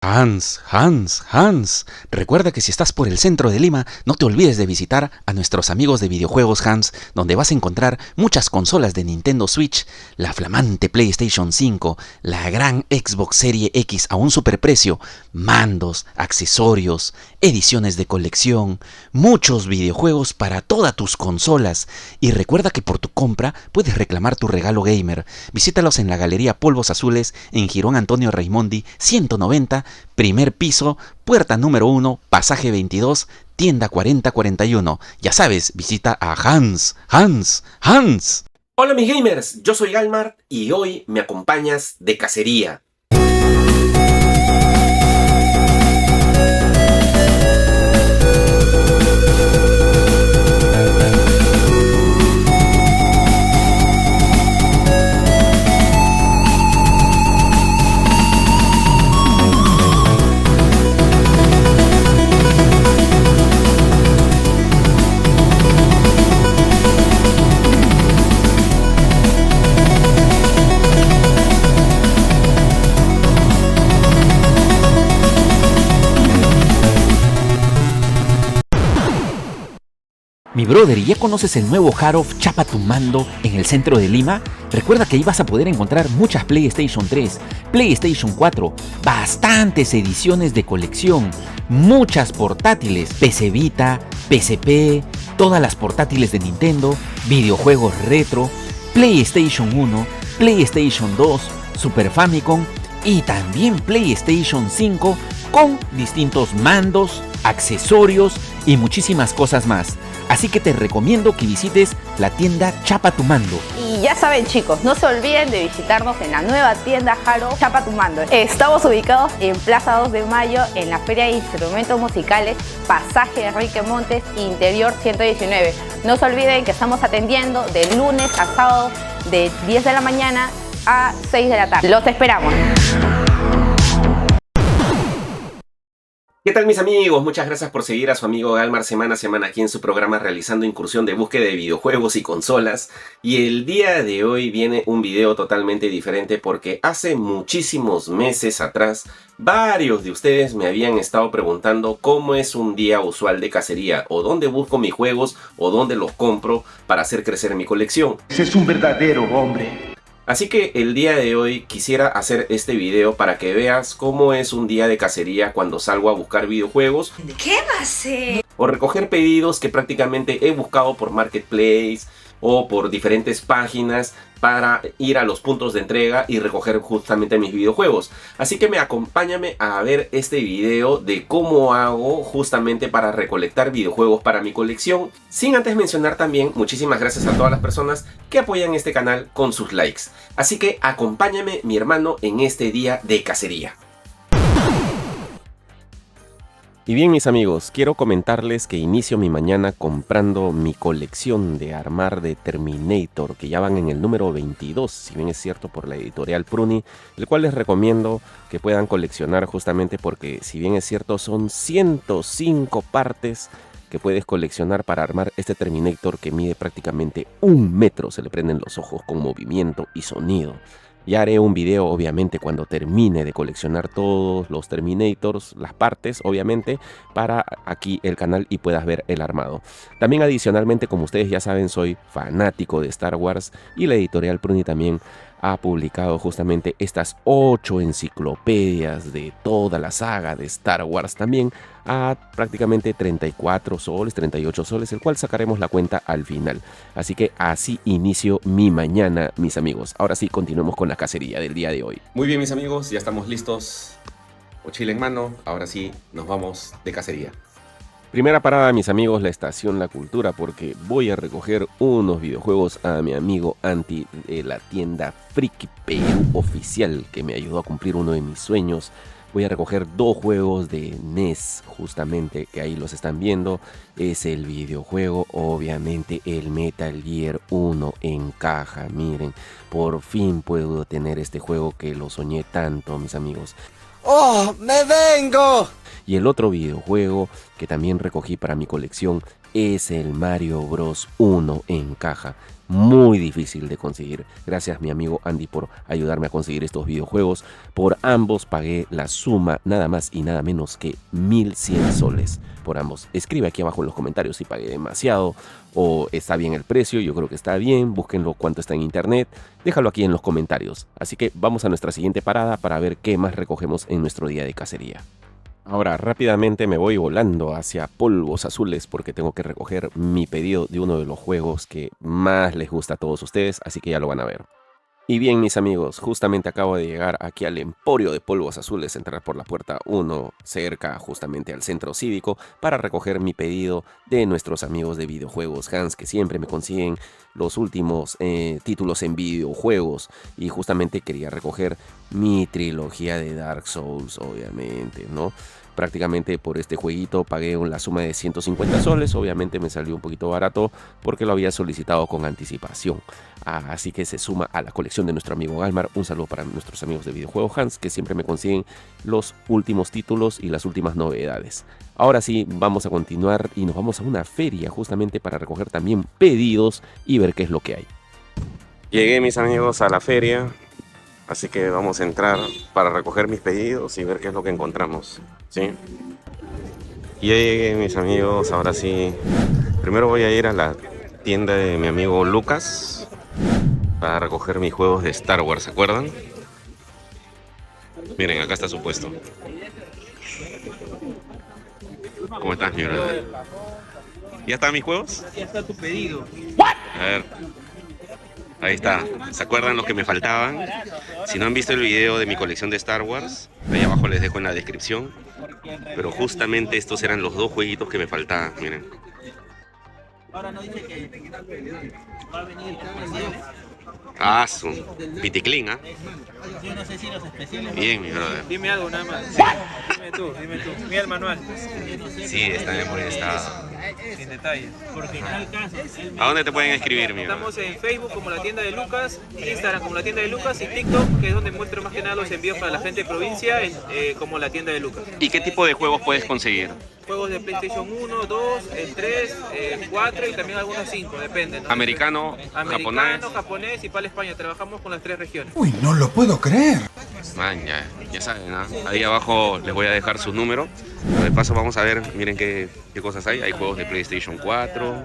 Hans, recuerda que si estás por el centro de Lima, no te olvides de visitar a nuestros amigos de videojuegos Hans, donde vas a encontrar muchas consolas de Nintendo Switch, la flamante PlayStation 5, la gran Xbox Serie X a un superprecio, mandos, accesorios, ediciones de colección, muchos videojuegos para todas tus consolas. Y recuerda que por tu compra puedes reclamar tu regalo gamer. Visítalos en la Galería Polvos Azules en Jirón Antonio Raimondi 190, primer piso, puerta número 1, pasaje 22, tienda 4041. Ya sabes, visita a Hans. Hola mis gamers, yo soy Galmar y hoy me acompañas de cacería. Mi brother, ¿ya conoces el nuevo Harov Chapa tu Mando en el centro de Lima? Recuerda que ahí vas a poder encontrar muchas PlayStation 3, PlayStation 4, bastantes ediciones de colección, muchas portátiles, PC Vita, PSP, todas las portátiles de Nintendo, videojuegos retro, PlayStation 1, PlayStation 2, Super Famicom y también PlayStation 5 con distintos mandos, accesorios y muchísimas cosas más. Así que te recomiendo que visites la tienda Chapa tu Mando. Y ya saben chicos, no se olviden de visitarnos en la nueva tienda Harov Chapa tu Mando. Estamos ubicados en Plaza 2 de Mayo, en la Feria de Instrumentos Musicales, Pasaje Enrique Montes, Interior 119. No se olviden que estamos atendiendo de lunes a sábado de 10 de la mañana a 6 de la tarde. Los esperamos. ¿Qué tal mis amigos? Muchas gracias por seguir a su amigo Galmar semana a semana aquí en su programa realizando incursión de búsqueda de videojuegos y consolas. Y el día de hoy viene un video totalmente diferente porque hace muchísimos meses atrás varios de ustedes me habían estado preguntando cómo es un día usual de cacería o dónde busco mis juegos o dónde los compro para hacer crecer mi colección. Ese es un verdadero hombre. Así que el día de hoy quisiera hacer este video para que veas cómo es un día de cacería cuando salgo a buscar videojuegos. ¿De qué va a ser? O recoger pedidos que prácticamente he buscado por Marketplace o por diferentes páginas para ir a los puntos de entrega y recoger justamente mis videojuegos. Así que acompáñame a ver este video de cómo hago justamente para recolectar videojuegos para mi colección. Sin antes mencionar también muchísimas gracias a todas las personas que apoyan este canal con sus likes. Así que acompáñame mi hermano en este día de cacería. Y bien mis amigos, quiero comentarles que inicio mi mañana comprando mi colección de armar de Terminator, que ya van en el número 22, si bien es cierto por la editorial Pruni, el cual les recomiendo que puedan coleccionar justamente porque si bien es cierto son 105 partes que puedes coleccionar para armar este Terminator que mide prácticamente 1 metro, se le prenden los ojos con movimiento y sonido. Ya haré un video obviamente cuando termine de coleccionar todos los Terminators, las partes obviamente, para aquí el canal y puedas ver el armado. También adicionalmente, como ustedes ya saben, soy fanático de Star Wars y la editorial Pruni también ha publicado justamente estas 8 enciclopedias de toda la saga de Star Wars también a prácticamente 34 soles, 38 soles, el cual sacaremos la cuenta al final. Así que así inicio mi mañana, mis amigos. Ahora sí, continuemos con la cacería del día de hoy. Muy bien, mis amigos, ya estamos listos. Mochila en mano, ahora sí nos vamos de cacería. Primera parada, mis amigos, la estación La Cultura, porque voy a recoger unos videojuegos a mi amigo Anti de la tienda Friki Perú Oficial, que me ayudó a cumplir uno de mis sueños. Voy a recoger 2 juegos de NES, justamente, que ahí los están viendo. Es el videojuego, obviamente, el Metal Gear 1 en caja. Miren, por fin puedo tener este juego que lo soñé tanto, mis amigos. ¡Oh, me vengo! Y el otro videojuego que también recogí para mi colección es el Mario Bros 1 en caja. Muy difícil de conseguir. Gracias mi amigo Andy por ayudarme a conseguir estos videojuegos. Por ambos pagué la suma nada más y nada menos que 1100 soles por ambos. Escribe aquí abajo en los comentarios si pagué demasiado o está bien el precio. Yo creo que está bien. Búsquenlo cuánto está en internet. Déjalo aquí en los comentarios. Así que vamos a nuestra siguiente parada para ver qué más recogemos en nuestro día de cacería. Ahora rápidamente me voy volando hacia Polvos Azules porque tengo que recoger mi pedido de uno de los juegos que más les gusta a todos ustedes, así que ya lo van a ver. Y bien mis amigos, justamente acabo de llegar aquí al Emporio de Polvos Azules, entrar por la puerta 1 cerca justamente al centro cívico para recoger mi pedido de nuestros amigos de Videojuegos Hans, que siempre me consiguen los últimos títulos en videojuegos, y justamente quería recoger mi trilogía de Dark Souls, obviamente, ¿no? Prácticamente por este jueguito pagué la suma de 150 soles, obviamente me salió un poquito barato porque lo había solicitado con anticipación. Así que se suma a la colección de nuestro amigo Galmar. Un saludo para nuestros amigos de Videojuegos Hans, que siempre me consiguen los últimos títulos y las últimas novedades. Ahora sí, vamos a continuar y nos vamos a una feria justamente para recoger también pedidos y ver qué es lo que hay. Llegué mis amigos a la feria. Así que vamos a entrar para recoger mis pedidos y ver qué es lo que encontramos, ¿sí? Y ya llegué, mis amigos, ahora sí. Primero voy a ir a la tienda de mi amigo Lucas para recoger mis juegos de Star Wars, ¿se acuerdan? Miren, acá está su puesto. ¿Cómo estás, mi brother? ¿Ya están mis juegos? Ya está tu pedido. A ver. Ahí está, ¿se acuerdan los que me faltaban? Si no han visto el video de mi colección de Star Wars, ahí abajo les dejo en la descripción. Pero justamente estos eran los dos jueguitos que me faltaban, miren. Ahora no dice que va a venir especiales. Ah, su piticlín, ¿ah? Yo no sé si los especiales. Bien, mi brother. Dime algo nada más. Sí. Dime tú. Mira el manual. Sí, está en buen estado. Sin detalles. Porque en tal caso. ¿A dónde te pueden escribir, mi brother? Estamos en Facebook como la tienda de Lucas, Instagram como la tienda de Lucas y TikTok, que es donde muestro más que nada los envíos para la gente de provincia, como la tienda de Lucas. ¿Y qué tipo de juegos puedes conseguir? Juegos de PlayStation 1, 2, el 3, 4 y también algunos 5, depende, ¿no? Americano, japonés y para España. Trabajamos con las 3 regiones. Uy, no lo puedo creer. Man, ya saben, ¿no? Ahí abajo les voy a dejar su número. De paso vamos a ver, miren qué cosas hay. Hay juegos de PlayStation 4,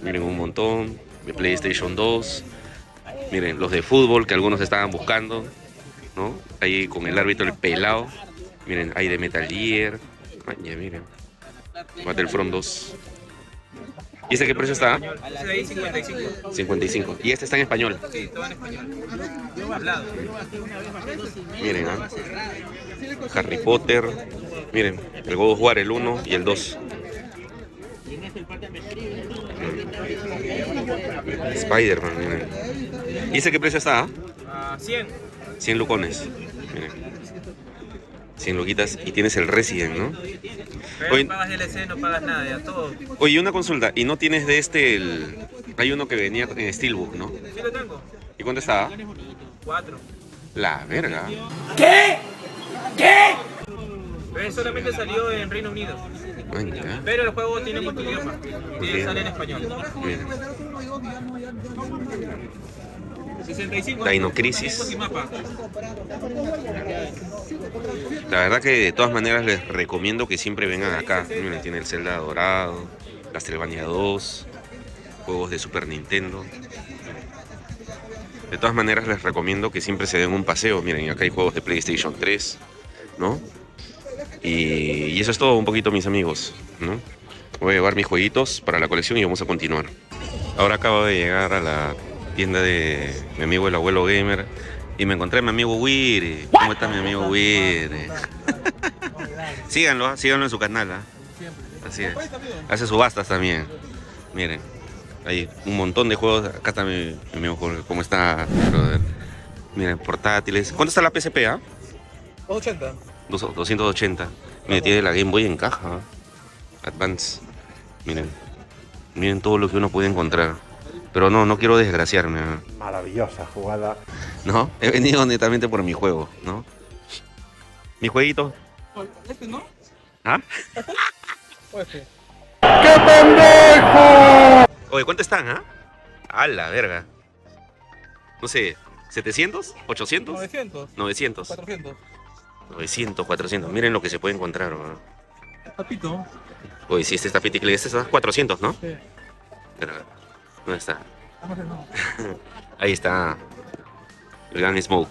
miren un montón, de PlayStation 2. Miren, los de fútbol que algunos estaban buscando, ¿no? Ahí con el árbitro el pelado. Miren, hay de Metal Gear. Man, miren. Battlefront 2. ¿Y este qué precio está? Ese de ahí 55. 55. ¿Y este está en español? Sí, todo en español. Hablado. Miren, ¿eh? Harry Potter. Miren, el God of War, el 1 y el 2. Spider-Man, miren. ¿Y ese qué precio está? 100. 100 lucones. Miren. 100 luquitas. Y tienes el Resident, ¿no? Pero Oye, no pagas DLC, no pagas nada, ya todo. Oye, una consulta. ¿Y no tienes de este Hay uno que venía en Steelbook, ¿no? Sí lo tengo. ¿Y cuánto estaba? 4. La verga. Pero solamente salió en Reino Unido. Ay, ya. Pero el juego tiene multidioma. Y sale en español. Miren. 65. Dino Crisis. Y mapa. La verdad que de todas maneras les recomiendo que siempre vengan acá. Miren, tiene el Zelda Dorado, Castlevania 2, juegos de Super Nintendo. De todas maneras les recomiendo que siempre se den un paseo. Miren, acá hay juegos de PlayStation 3, ¿no? Y eso es todo un poquito, mis amigos, ¿no? Voy a llevar mis jueguitos para la colección y vamos a continuar. Ahora acabo de llegar a la tienda de mi amigo el abuelo gamer y me encontré a mi amigo Wiri. ¿Cómo está mi amigo Wiri? Síganlo en su canal, ¿eh? Así es. Hace subastas también. Miren, hay un montón de juegos. Acá está mi amigo Jorge. ¿Cómo está, brother? Miren, portátiles. ¿Cuánto está la PSP, ah? 80. 280. Miren, tiene la Game Boy en caja, ¿eh? Advance. Miren todo lo que uno puede encontrar. Pero no quiero desgraciarme, ¿eh? Maravillosa jugada. ¿No? He venido netamente por mi juego, ¿no? Mi jueguito. ¿Este no? ¿Ah? Oye, Oye, ¿cuánto están, ah? A la verga. No sé, ¿700? ¿800? 900, 900. 400. 900, 400. Miren lo que se puede encontrar, ¿no? Papito. Oye, si este está Piticlay, este está 400, ¿no? Sí. Verga. ¿Dónde está? Vamos a ver, no. Ahí está. El Gun Smoke.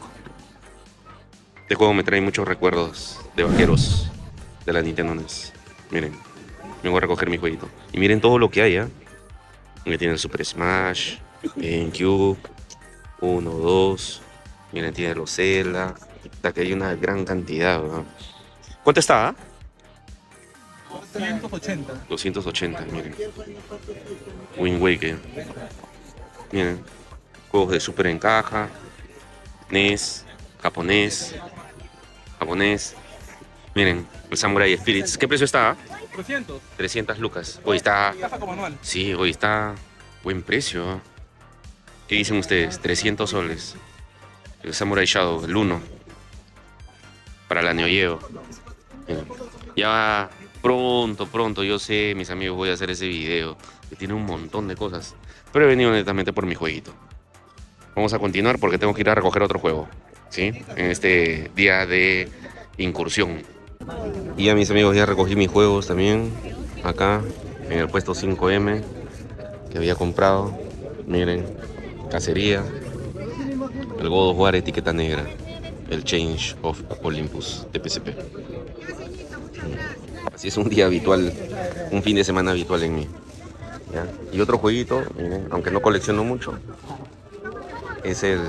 Este juego me trae muchos recuerdos de vaqueros de la Nintendo NES. Miren, vengo a recoger mi jueguito. Y miren todo lo que hay, ¿ah? Que tiene el Super Smash, GameCube, 1, 2. Miren, tiene los Zelda. Hasta que hay una gran cantidad, ¿no? ¿Cuánto está? 380. 280, miren. Wind Waker. Miren. Juegos de Super en caja. NES. Japonés. Miren, el Samurai Spirits. ¿Qué precio está? 300. 300 lucas. Hoy está... Caja como manual. Sí, hoy está... Buen precio. ¿Qué dicen ustedes? 300 soles. El Samurai Shadow, el 1. Para la Neo Geo. Miren. Ya pronto, yo sé, mis amigos, voy a hacer ese video. Que tiene un montón de cosas. Pero he venido netamente por mi jueguito. Vamos a continuar porque tengo que ir a recoger otro juego. ¿Sí? En este día de incursión. Y ya, mis amigos, ya recogí mis juegos también. Acá, en el puesto 5M. Que había comprado. Miren, Cacería. El God of War etiqueta negra. El Change of Olympus de PSP. Así es un día habitual, un fin de semana habitual en mí. ¿Ya? Y otro jueguito, miren, aunque no colecciono mucho, es el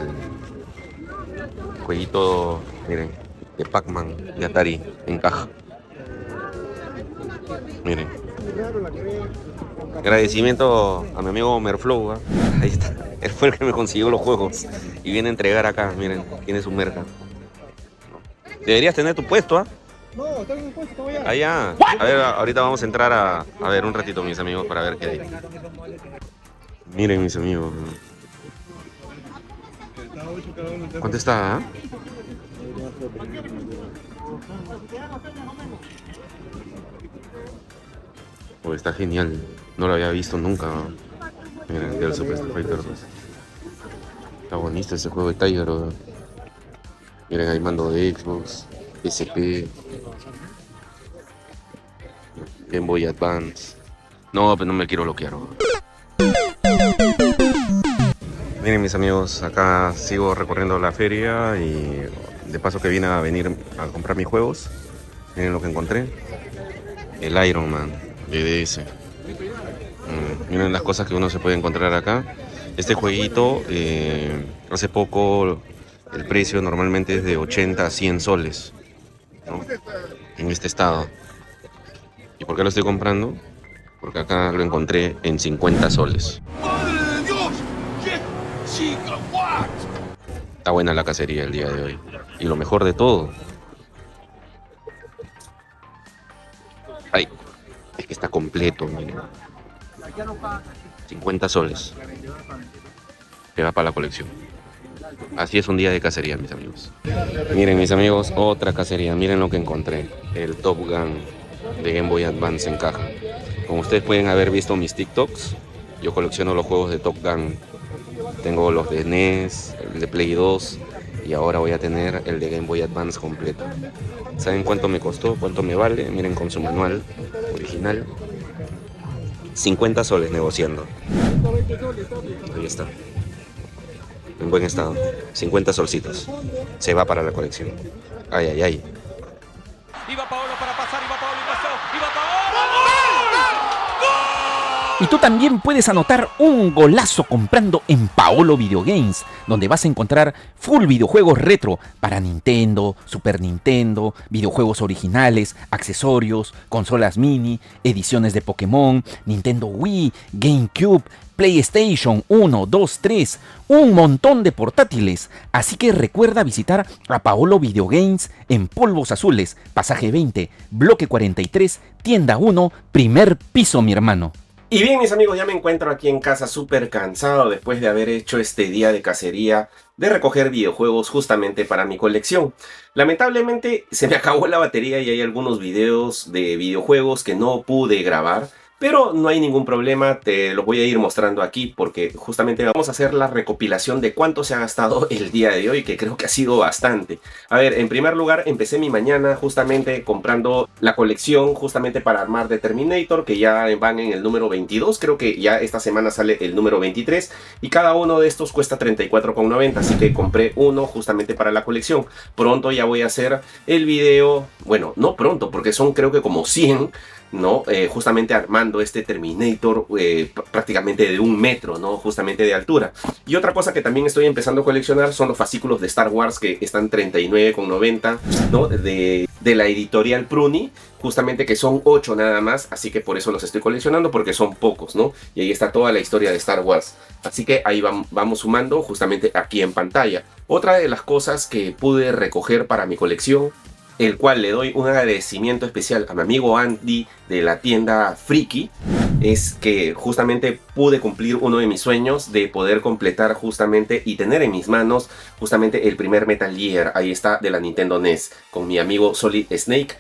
jueguito, miren, de Pac-Man de Atari en caja. Miren. Agradecimiento a mi amigo Merflow, ¿eh? Ahí está. Él fue el que me consiguió los juegos y viene a entregar acá, miren, tiene su merca. Deberías tener tu puesto, ¿ah? No, tengo un puesto todavía. Allá. A ver, ahorita vamos a entrar a ver un ratito, mis amigos, para ver qué hay. Miren, mis amigos. ¿Cuánto está? ¿Ah? Oh, está genial. No lo había visto nunca. Miren, del Super Street Fighter 2. Está bonito ese juego de Tiger, ¿no? Miren, hay mando de Xbox, SP, Game Boy Advance. No, pero no me quiero bloquear. Miren, mis amigos, acá sigo recorriendo la feria y de paso que vine a venir a comprar mis juegos. Miren lo que encontré. El Iron Man de DS. Miren las cosas que uno se puede encontrar acá. Este jueguito, hace poco el precio normalmente es de 80 a 100 soles, ¿no? En este estado. ¿Y por qué lo estoy comprando? Porque acá lo encontré en 50 soles. ¡Madre de Dios! ¿Qué? Chica, what? Está buena la cacería el día de hoy. Y lo mejor de todo. Ay, es que está completo, miren. 50 soles. Que va para la colección. Así es un día de cacería, mis amigos. Miren, mis amigos, otra cacería. Miren lo que encontré. El Top Gun de Game Boy Advance en caja. Como ustedes pueden haber visto mis TikToks, yo colecciono los juegos de Top Gun. Tengo los de NES, el de Play 2 y ahora voy a tener el de Game Boy Advance completo. ¿Saben cuánto me costó? ¿Cuánto me vale? Miren, con su manual original. 50 soles negociando. Ahí está. En buen estado. 50 solcitos. Se va para la colección. Ay, ay, ay. Iba Paolo para pasar, iba Paolo y pasó. Iba Paolo. Y tú también puedes anotar un golazo comprando en Paolo Video Games, donde vas a encontrar full videojuegos retro para Nintendo, Super Nintendo, videojuegos originales, accesorios, consolas mini, ediciones de Pokémon, Nintendo Wii, GameCube, PlayStation 1, 2, 3, un montón de portátiles. Así que recuerda visitar a Paolo Video Games en Polvos Azules, pasaje 20, bloque 43, tienda 1, primer piso, mi hermano. Y bien, mis amigos, ya me encuentro aquí en casa súper cansado después de haber hecho este día de cacería de recoger videojuegos justamente para mi colección. Lamentablemente se me acabó la batería y hay algunos videos de videojuegos que no pude grabar. Pero no hay ningún problema, te los voy a ir mostrando aquí porque justamente vamos a hacer la recopilación de cuánto se ha gastado el día de hoy, que creo que ha sido bastante. A ver, en primer lugar empecé mi mañana justamente comprando la colección justamente para armar de Terminator, que ya van en el número 22, creo que ya esta semana sale el número 23 y cada uno de estos cuesta 34,90, así que compré uno justamente para la colección. Pronto ya voy a hacer el video, bueno, no pronto porque son creo que como 100, ¿no? Justamente armando este Terminator prácticamente de 1 metro, ¿no? Justamente de altura. Y otra cosa que también estoy empezando a coleccionar son los fascículos de Star Wars que están 39,90, ¿no? De la editorial Pruni, justamente que son 8 nada más, así que por eso los estoy coleccionando porque son pocos, ¿no? Y ahí está toda la historia de Star Wars. Así que ahí vamos sumando justamente aquí en pantalla. Otra de las cosas que pude recoger para mi colección, el cual le doy un agradecimiento especial a mi amigo Andy de la tienda Friki, es que justamente pude cumplir uno de mis sueños de poder completar justamente y tener en mis manos justamente el primer Metal Gear, ahí está, de la Nintendo NES, con mi amigo Solid Snake,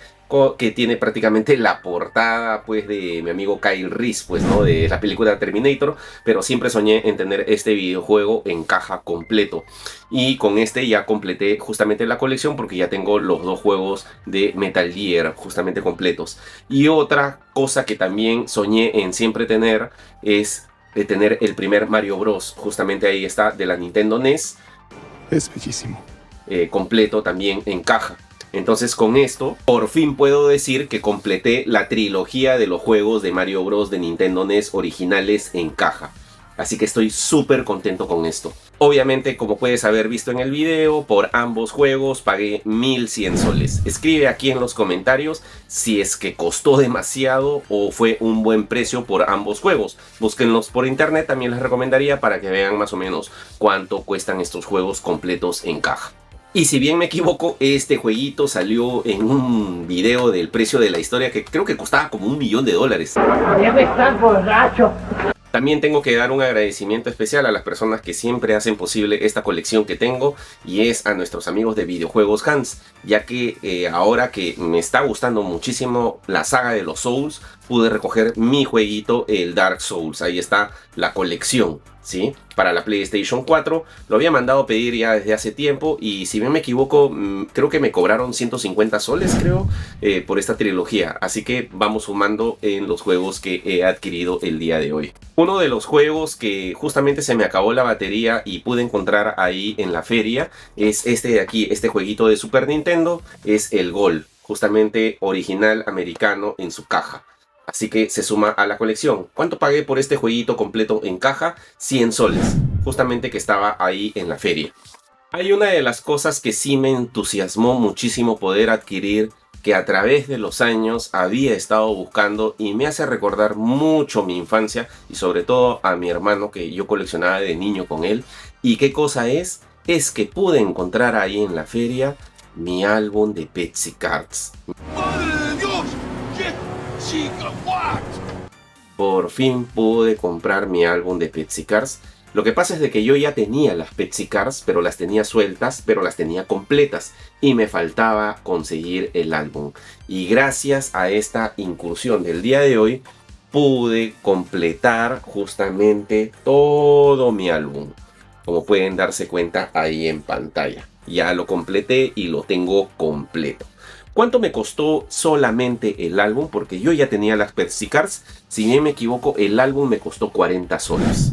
que tiene prácticamente la portada pues de mi amigo Kyle Reese, pues, ¿no? De la película Terminator, pero siempre soñé en tener este videojuego en caja completo. Y con este ya completé justamente la colección porque ya tengo los 2 juegos de Metal Gear justamente completos. Y otra cosa que también soñé en siempre tener es de tener el primer Mario Bros. Justamente ahí está, de la Nintendo NES. Es bellísimo. Completo también en caja. Entonces con esto por fin puedo decir que completé la trilogía de los juegos de Mario Bros. De Nintendo NES originales en caja. Así que estoy súper contento con esto. Obviamente, como puedes haber visto en el video, por ambos juegos pagué 1100 soles. Escribe aquí en los comentarios si es que costó demasiado o fue un buen precio por ambos juegos. Búsquenlos por internet, también les recomendaría para que vean más o menos cuánto cuestan estos juegos completos en caja. Y si bien me equivoco, este jueguito salió en un video del precio de la historia que creo que costaba como $1 millón. Debe estar borracho. También tengo que dar un agradecimiento especial a las personas que siempre hacen posible esta colección que tengo, y es a nuestros amigos de Videojuegos Hans, ya que ahora que me está gustando muchísimo la saga de los Souls, pude recoger mi jueguito, el Dark Souls. Ahí está la colección, ¿sí? Para la PlayStation 4. Lo había mandado a pedir ya desde hace tiempo y si bien me equivoco, creo que me cobraron 150 soles, creo, por esta trilogía. Así que vamos sumando en los juegos que he adquirido el día de hoy. Uno de los juegos que justamente se me acabó la batería y pude encontrar ahí en la feria es este de aquí, este jueguito de Super Nintendo, es el Gol, justamente original americano en su caja. Así que se suma a la colección. ¿Cuánto pagué por este jueguito completo en caja? 100 soles, justamente que estaba ahí en la feria. Hay una de las cosas que sí me entusiasmó muchísimo poder adquirir, que a través de los años había estado buscando y me hace recordar mucho mi infancia y sobre todo a mi hermano, que yo coleccionaba de niño con él. ¿Y qué cosa es? Es que pude encontrar ahí en la feria mi álbum de Pepsi Cards. ¡Madre de Dios! Por fin pude comprar mi álbum de Pepsi Cards. Lo que pasa es de que yo ya tenía las Pepsi Cards, pero las tenía sueltas, pero las tenía completas y me faltaba conseguir el álbum. Y gracias a esta incursión del día de hoy pude completar justamente todo mi álbum, como pueden darse cuenta ahí en pantalla. Ya lo completé y lo tengo completo. ¿Cuánto me costó solamente el álbum? Porque yo ya tenía las Pepsi Cards. Si bien me equivoco, el álbum me costó 40 soles.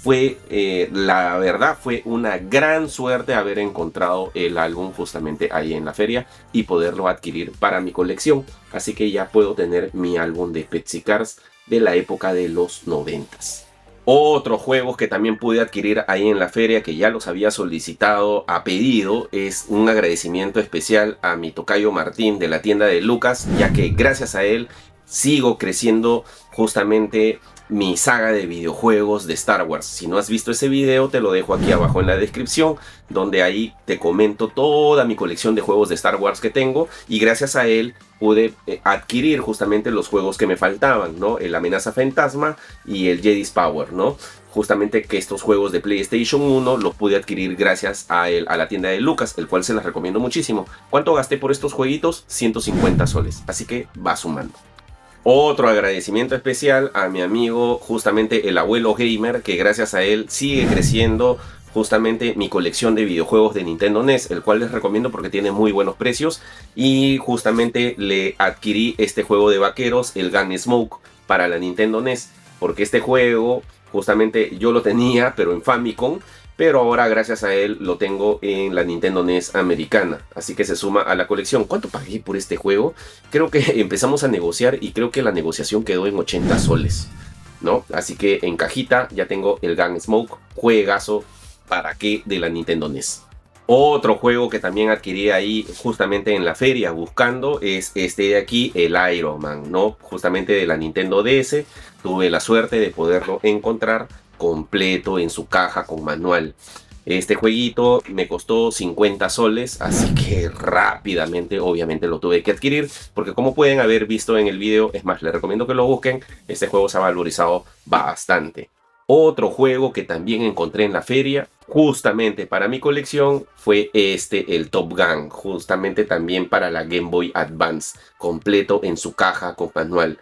La verdad, fue una gran suerte haber encontrado el álbum justamente ahí en la feria y poderlo adquirir para mi colección. Así que ya puedo tener mi álbum de Pepsi Cards de la época de los 90s. Otros juegos que también pude adquirir ahí en la feria, que ya los había solicitado a pedido, es un agradecimiento especial a mi tocayo Martín de la tienda de Lucas, ya que gracias a él sigo creciendo justamente mi saga de videojuegos de Star Wars. Si no has visto ese video, te lo dejo aquí abajo en la descripción, donde ahí te comento toda mi colección de juegos de Star Wars que tengo, y gracias a él pude adquirir justamente los juegos que me faltaban, ¿no? El Amenaza Fantasma y el Jedi's Power, ¿no? Justamente que estos juegos de PlayStation 1 los pude adquirir gracias a la tienda de Lucas, el cual se las recomiendo muchísimo. ¿Cuánto gasté por estos jueguitos? 150 soles, así que va sumando. Otro agradecimiento especial a mi amigo, justamente el Abuelo Gamer, que gracias a él sigue creciendo justamente mi colección de videojuegos de Nintendo NES, el cual les recomiendo porque tiene muy buenos precios. Y justamente le adquirí este juego de vaqueros, el Gunsmoke, para la Nintendo NES, porque este juego justamente yo lo tenía, pero en Famicom, pero ahora gracias a él lo tengo en la Nintendo NES americana, así que se suma a la colección. ¿Cuánto pagué por este juego? Creo que empezamos a negociar y creo que la negociación quedó en 80 soles, ¿no? Así que en cajita ya tengo el Gunsmoke, juegazo, ¿para qué? De la Nintendo NES. Otro juego que también adquirí ahí justamente en la feria buscando es este de aquí, el Iron Man, ¿no? Justamente de la Nintendo DS. Tuve la suerte de poderlo encontrar completo en su caja con manual. Este jueguito me costó 50 soles, así que rápidamente obviamente lo tuve que adquirir, porque como pueden haber visto en el video, es más, les recomiendo que lo busquen, este juego se ha valorizado bastante. Otro juego que también encontré en la feria, justamente para mi colección, fue el Top Gun, justamente también para la Game Boy Advance, completo en su caja con manual.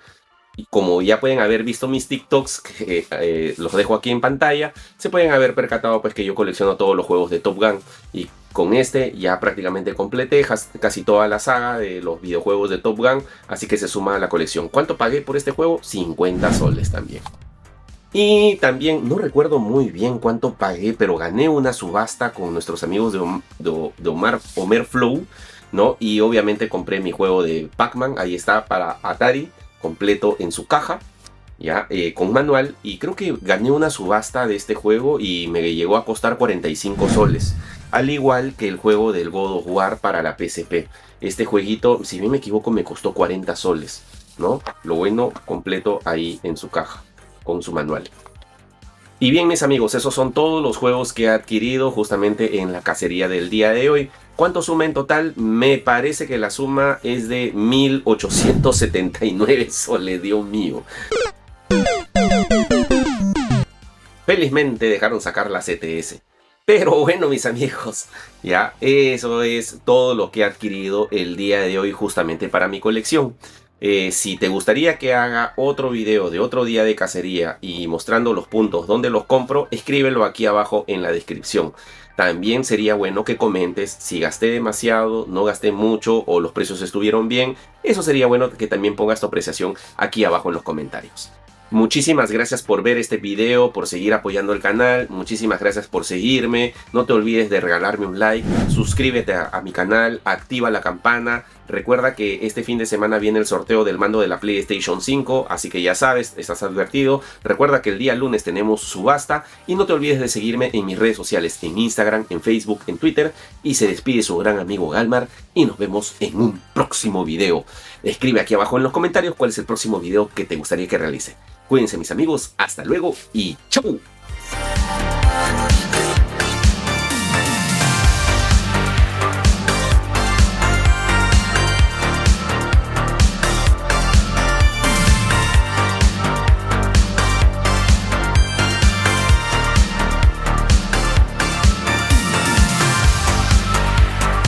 Y como ya pueden haber visto mis TikToks, que los dejo aquí en pantalla, se pueden haber percatado pues que yo colecciono todos los juegos de Top Gun. Y con este ya prácticamente completé casi toda la saga de los videojuegos de Top Gun, así que se suma a la colección. ¿Cuánto pagué por este juego? 50 soles también. Y también, no recuerdo muy bien cuánto pagué, pero gané una subasta con nuestros amigos de Omer Flow, ¿no? Y obviamente compré mi juego de Pac-Man, ahí está, para Atari, completo en su caja, ya, con manual. Y creo que gané una subasta de este juego y me llegó a costar 45 soles. Al igual que el juego del God of War para la PSP. Este jueguito, si bien me equivoco, me costó 40 soles, ¿no? Lo bueno, completo ahí en su caja, con su manual. Y bien, mis amigos, esos son todos los juegos que he adquirido justamente en la cacería del día de hoy. ¿Cuánto suma en total? Me parece que la suma es de 1879 soles, Dios mío. Felizmente dejaron sacar la CTS. Pero bueno, mis amigos, ya eso es todo lo que he adquirido el día de hoy justamente para mi colección. Si te gustaría que haga otro video de otro día de cacería y mostrando los puntos donde los compro, escríbelo aquí abajo en la descripción. También sería bueno que comentes si gasté demasiado, no gasté mucho o los precios estuvieron bien. Eso sería bueno que también pongas tu apreciación aquí abajo en los comentarios. Muchísimas gracias por ver este video, por seguir apoyando el canal, muchísimas gracias por seguirme, no te olvides de regalarme un like, suscríbete a mi canal, activa la campana, recuerda que este fin de semana viene el sorteo del mando de la PlayStation 5, así que ya sabes, estás advertido, recuerda que el día lunes tenemos subasta y no te olvides de seguirme en mis redes sociales, en Instagram, en Facebook, en Twitter, y se despide su gran amigo Galmar y nos vemos en un próximo video. Escribe aquí abajo en los comentarios cuál es el próximo video que te gustaría que realice. Cuídense mis amigos, hasta luego y ¡chau!